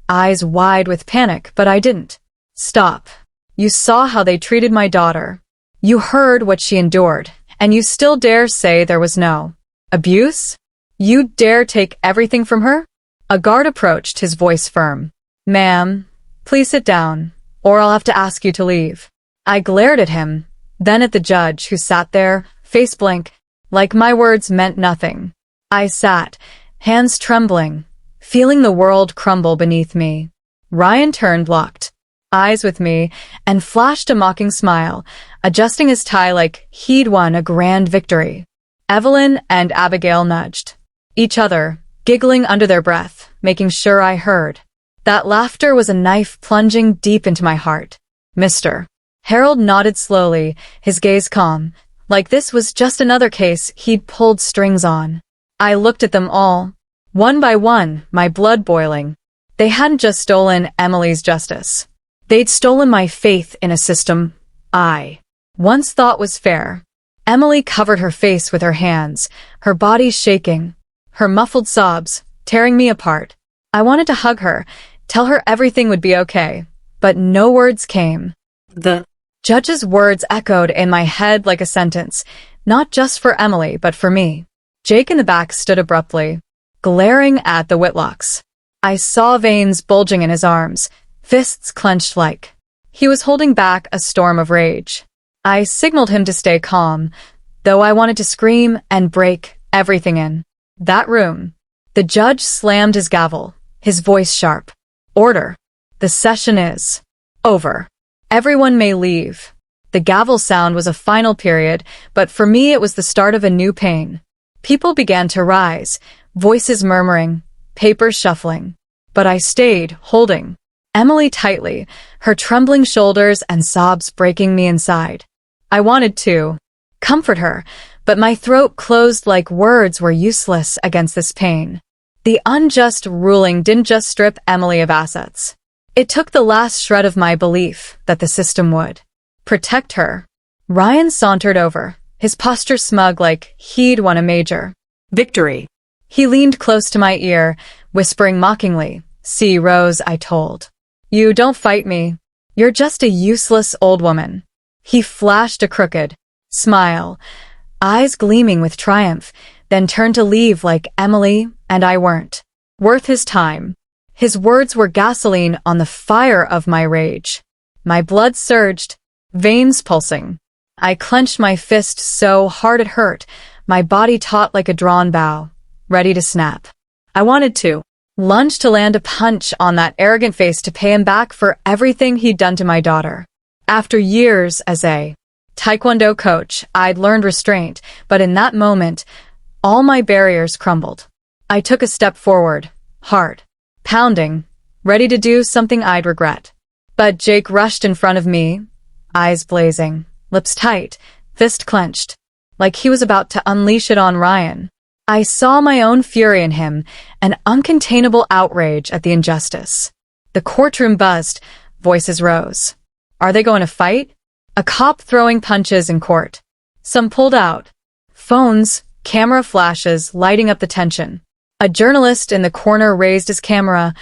eyes wide with panic, but I didn't. Stop. You saw how they treated my daughter. You heard what she endured, and you still dare say there was no abuse? You dare take everything from her? A guard approached, his voice firm. Ma'am, please sit down, or I'll have to ask you to leave. I glared at him, then at the judge who sat there, face blank, like my words meant nothing. I sat, hands trembling, feeling the world crumble beneath me. Ryan turned, locked eyes with me, and flashed a mocking smile, adjusting his tie like he'd won a grand victory. Evelyn and Abigail nudged each other, giggling under their breath, making sure I heard. That laughter was a knife plunging deep into my heart. Mr. Harold nodded slowly, his gaze calm, like this was just another case he'd pulled strings on. I looked at them all, one by one, my blood boiling. They hadn't just stolen Emily's justice. They'd stolen my faith in a system I once thought was fair. Emily covered her face with her hands, her body shaking, her muffled sobs tearing me apart. I wanted to hug her, tell her everything would be okay, but no words came. The Judge's words echoed in my head like a sentence, not just for Emily, but for me. Jake in the back stood abruptly, glaring at the Whitlocks. I saw veins bulging in his arms, fists clenched like he was holding back a storm of rage. I signaled him to stay calm, though I wanted to scream and break everything in that room. The judge slammed his gavel, his voice sharp. Order. The session is over. Everyone may leave. The gavel sound was a final period, but for me it was the start of a new pain. People began to rise, voices murmuring, papers shuffling. But I stayed, holding Emily tightly, her trembling shoulders and sobs breaking me inside. I wanted to comfort her, but my throat closed like words were useless against this pain. The unjust ruling didn't just strip Emily of assets. It took the last shred of my belief that the system would protect her. Ryan sauntered over, his posture smug like he'd won a major victory. He leaned close to my ear, whispering mockingly, "See, Rose," I told. "You don't fight me. You're just a useless old woman." He flashed a crooked smile, eyes gleaming with triumph, then turned to leave like Emily and I weren't worth his time. His words were gasoline on the fire of my rage. My blood surged, veins pulsing. I clenched my fist so hard it hurt, my body taut like a drawn bow, ready to snap. I wanted to lunge to land a punch on that arrogant face to pay him back for everything he'd done to my daughter. After years as a Taekwondo coach, I'd learned restraint, but in that moment, all my barriers crumbled. I took a step forward, heart pounding, ready to do something I'd regret. But Jake rushed in front of me, eyes blazing, lips tight, fist clenched, like he was about to unleash it on Ryan. I saw my own fury in him, an uncontainable outrage at the injustice. The courtroom buzzed, voices rose. Are they going to fight? A cop throwing punches in court. Some pulled out. Phones, camera flashes lighting up the tension. A journalist in the corner raised his camera,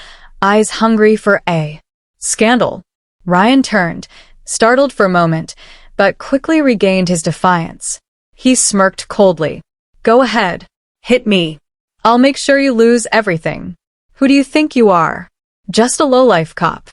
eyes hungry for a scandal. Ryan turned, startled for a moment, but quickly regained his defiance. He smirked coldly. Go ahead. Hit me. I'll make sure you lose everything. Who do you think you are? Just a lowlife cop.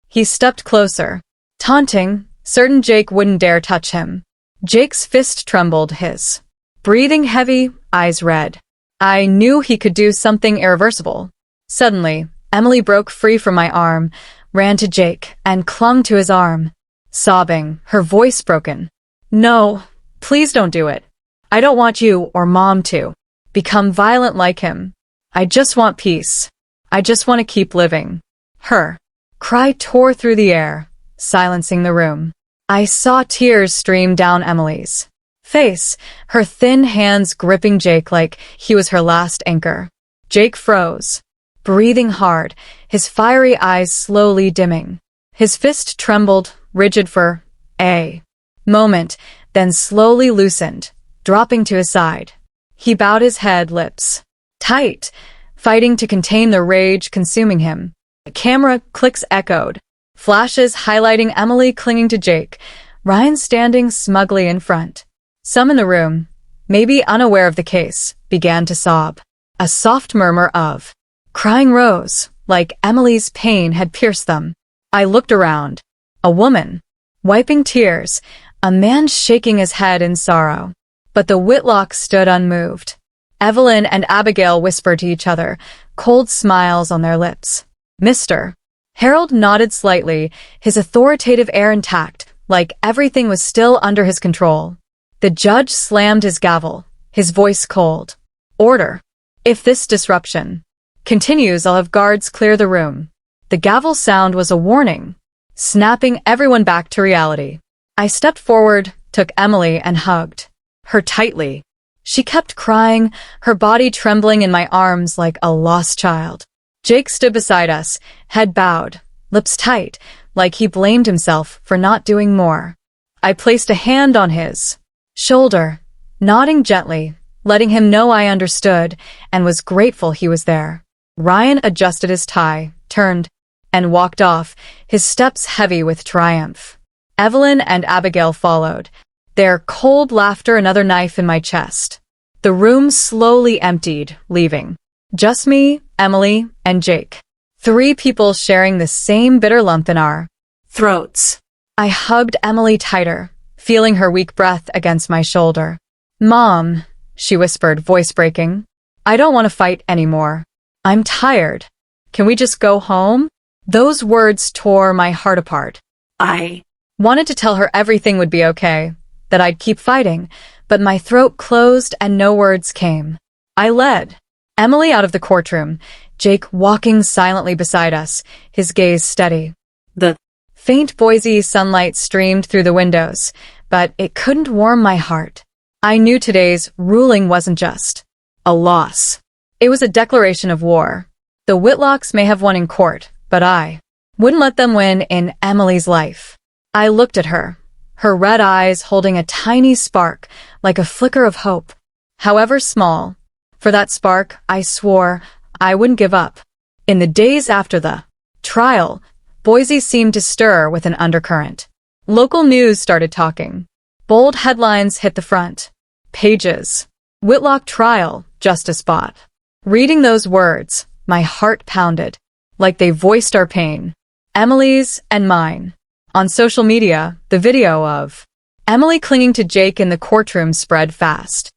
He stepped closer, taunting, certain Jake wouldn't dare touch him. Jake's fist trembled, his breathing heavy, eyes red. I knew he could do something irreversible. Suddenly, Emily broke free from my arm, ran to Jake, and clung to his arm, sobbing, her voice broken. No, please don't do it. I don't want you or Mom to become violent like him. I just want peace. I just want to keep living. Her cry tore through the air, silencing the room. I saw tears stream down Emily's face, her thin hands gripping Jake like he was her last anchor. Jake froze, breathing hard, his fiery eyes slowly dimming. His fist trembled, rigid for a moment, then slowly loosened, dropping to his side. He bowed his head, lips tight, fighting to contain the rage consuming him. The camera clicks echoed, flashes highlighting Emily clinging to Jake, Ryan standing smugly in front. Some in the room, maybe unaware of the case, began to sob. A soft murmur of crying rose, like Emily's pain had pierced them. I looked around. A woman, wiping tears, a man shaking his head in sorrow. But the Whitlocks stood unmoved. Evelyn and Abigail whispered to each other, cold smiles on their lips. Mr. Harold nodded slightly, his authoritative air intact, like everything was still under his control. The judge slammed his gavel, his voice cold. Order. If this disruption continues, I'll have guards clear the room. The gavel sound was a warning, snapping everyone back to reality. I stepped forward, took Emily, and hugged her tightly. She kept crying, her body trembling in my arms like a lost child. Jake stood beside us, head bowed, lips tight, like he blamed himself for not doing more. I placed a hand on his shoulder, nodding gently, letting him know I understood and was grateful he was there. Ryan adjusted his tie, turned, and walked off, his steps heavy with triumph. Evelyn and Abigail followed, their cold laughter another knife in my chest. The room slowly emptied, leaving just me, Emily, and Jake. 3 people sharing the same bitter lump in our throats. I hugged Emily tighter, feeling her weak breath against my shoulder. Mom, she whispered, voice breaking. I don't want to fight anymore. I'm tired. Can we just go home? Those words tore my heart apart. I wanted to tell her everything would be okay, that I'd keep fighting, but my throat closed and no words came. I led Emily out of the courtroom, Jake walking silently beside us, his gaze steady. The faint Boise sunlight streamed through the windows, but it couldn't warm my heart. I knew today's ruling wasn't just a loss. It was a declaration of war. The Whitlocks may have won in court, but I wouldn't let them win in Emily's life. I looked at her, her red eyes holding a tiny spark, like a flicker of hope, however small. For that spark, I swore I wouldn't give up. In the days after the trial, Boise seemed to stir with an undercurrent. Local news started talking. Bold headlines hit the front pages. Whitlock trial, justice bought. Reading those words, my heart pounded, like they voiced our pain. Emily's and mine. On social media, the video of Emily clinging to Jake in the courtroom spread fast.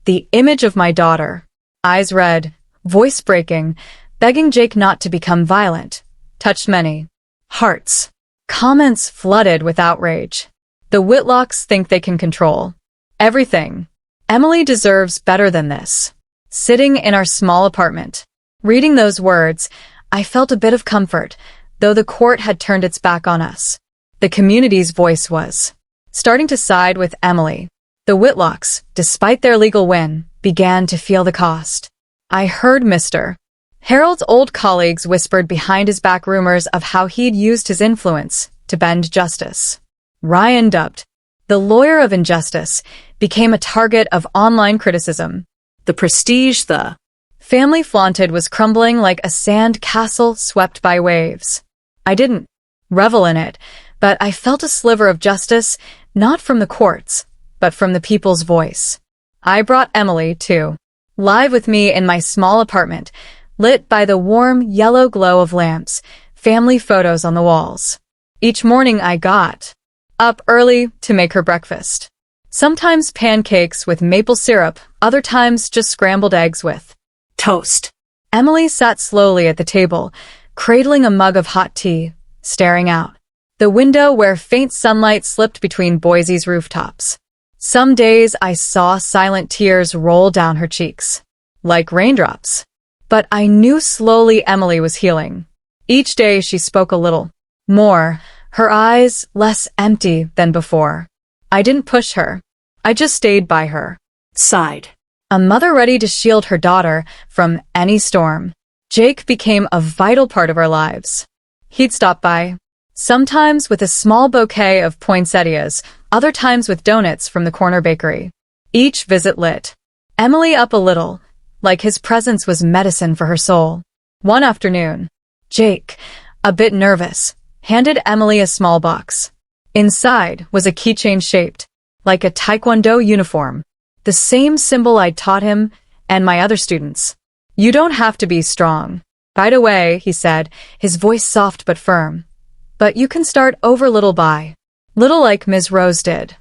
The image of my daughter, eyes red, voice breaking, begging Jake not to become violent, touched many hearts. Comments flooded with outrage. The Whitlocks think they can control everything. Emily deserves better than this. Sitting in our small apartment, reading those words, I felt a bit of comfort, though the court had turned its back on us. The community's voice was starting to side with Emily. The Whitlocks, despite their legal win, began to feel the cost. I heard Mr. Harold's old colleagues whispered behind his back rumors of how he'd used his influence to bend justice. Ryan, dubbed the lawyer of injustice, became a target of online criticism. The prestige the family flaunted was crumbling like a sand castle swept by waves. I didn't revel in it, but I felt a sliver of justice, not from the courts, but from the people's voice. I brought Emily, too, live with me in my small apartment, lit by the warm yellow glow of lamps, family photos on the walls. Each morning I got up early to make her breakfast. Sometimes pancakes with maple syrup, other times just scrambled eggs with toast. Emily sat slowly at the table, cradling a mug of hot tea, staring out the window where faint sunlight slipped between Boise's rooftops. Some days I saw silent tears roll down her cheeks, like raindrops. But I knew slowly Emily was healing. Each day she spoke a little more, her eyes less empty than before. I didn't push her. I just stayed by her. Sighed. A mother ready to shield her daughter from any storm. Jake became a vital part of our lives. He'd stop by, sometimes with a small bouquet of poinsettias, other times with donuts from the corner bakery. Each visit lit Emily up a little, like his presence was medicine for her soul. One afternoon, Jake, a bit nervous, handed Emily a small box. Inside was a keychain shaped like a taekwondo uniform, the same symbol I'd taught him and my other students. You don't have to be strong. Right away, he said, his voice soft but firm. But you can start over little by little like Ms. Rose did.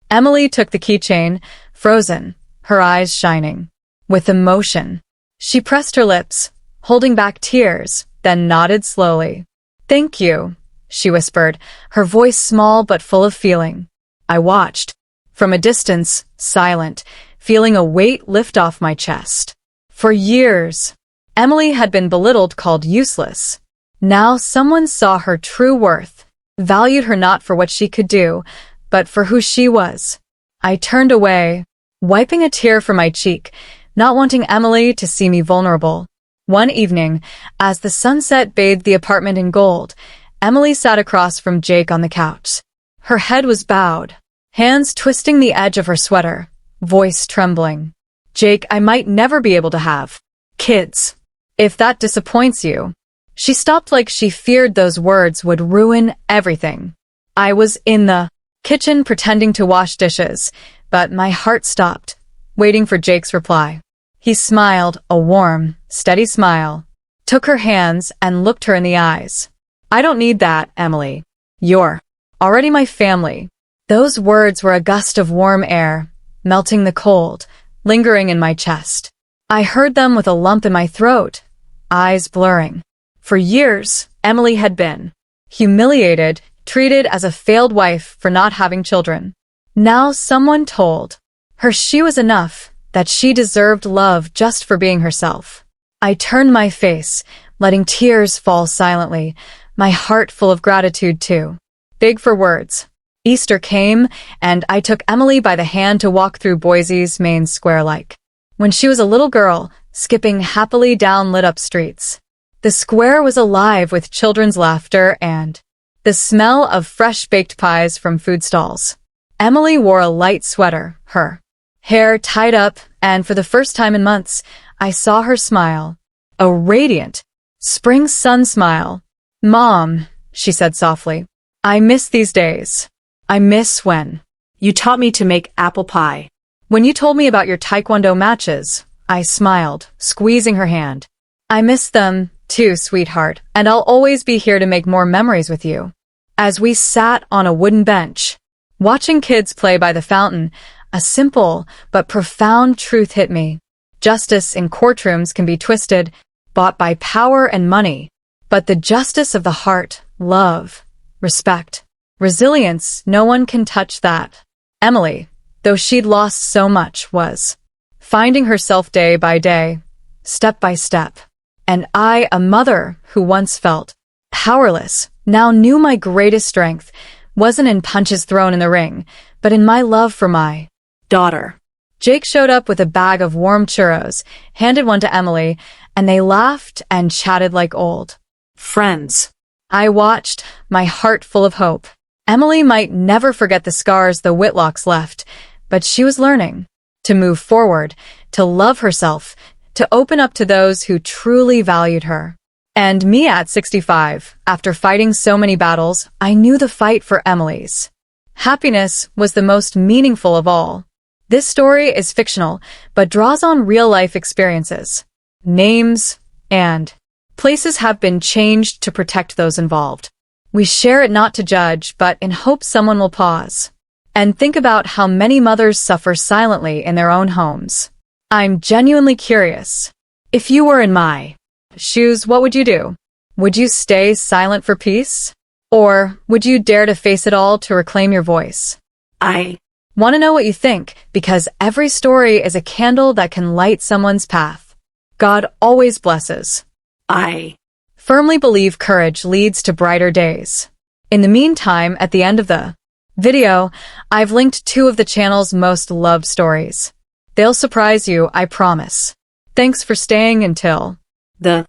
Emily took the keychain, frozen, her eyes shining with emotion. She pressed her lips, holding back tears, then nodded slowly. Thank you, she whispered, her voice small but full of feeling. I watched, from a distance, silent, feeling a weight lift off my chest. For years, Emily had been belittled, called useless. Now someone saw her true worth, valued her not for what she could do, but for who she was. I turned away, wiping a tear from my cheek, not wanting Emily to see me vulnerable. One evening, as the sunset bathed the apartment in gold, Emily sat across from Jake on the couch. Her head was bowed, hands twisting the edge of her sweater, voice trembling. Jake, I might never be able to have kids. If that disappoints you. She stopped like she feared those words would ruin everything. I was in the kitchen pretending to wash dishes, but my heart stopped, waiting for Jake's reply. He smiled, a warm, steady smile, took her hands and looked her in the eyes. I don't need that, Emily. You're already my family. Those words were a gust of warm air, melting the cold, lingering in my chest. I heard them with a lump in my throat, eyes blurring. For years, Emily had been humiliated, treated as a failed wife for not having children. Now someone told her she was enough, that she deserved love just for being herself. I turned my face, letting tears fall silently, my heart full of gratitude too. Big for words. Easter came, and I took Emily by the hand to walk through Boise's main square like when she was a little girl, skipping happily down lit-up streets. The square was alive with children's laughter and the smell of fresh-baked pies from food stalls. Emily wore a light sweater, her hair tied up, and for the first time in months, I saw her smile. A radiant, spring sun smile. Mom, she said softly, I miss these days. I miss when You taught me to make apple pie. When you told me about your taekwondo matches, I smiled, squeezing her hand. I miss them, too, sweetheart, and I'll always be here to make more memories with you. As we sat on a wooden bench, watching kids play by the fountain, a simple but profound truth hit me. Justice in courtrooms can be twisted, bought by power and money. But the justice of the heart, love, respect, resilience, no one can touch that. Emily, though she'd lost so much, was finding herself day by day, step by step. And I, a mother who once felt powerless, now knew my greatest strength wasn't in punches thrown in the ring, but in my love for my daughter. Jake showed up with a bag of warm churros, handed one to Emily, and they laughed and chatted like old friends. I watched, my heart full of hope. Emily might never forget the scars the Whitlocks left, but she was learning to move forward, to love herself, to open up to those who truly valued her. And me at 65, after fighting so many battles, I knew the fight for Emily's happiness was the most meaningful of all. This story is fictional, but draws on real-life experiences. Names and places have been changed to protect those involved. We share it not to judge, but in hope someone will pause and think about how many mothers suffer silently in their own homes. I'm genuinely curious. If you were in my shoes, what would you do? Would you stay silent for peace? Or would you dare to face it all to reclaim your voice? I want to know what you think, because every story is a candle that can light someone's path. God always blesses. I Firmly believe courage leads to brighter days. In the meantime, at the end of the video, I've linked 2 of the channel's most loved stories. They'll surprise you, I promise. Thanks for staying until The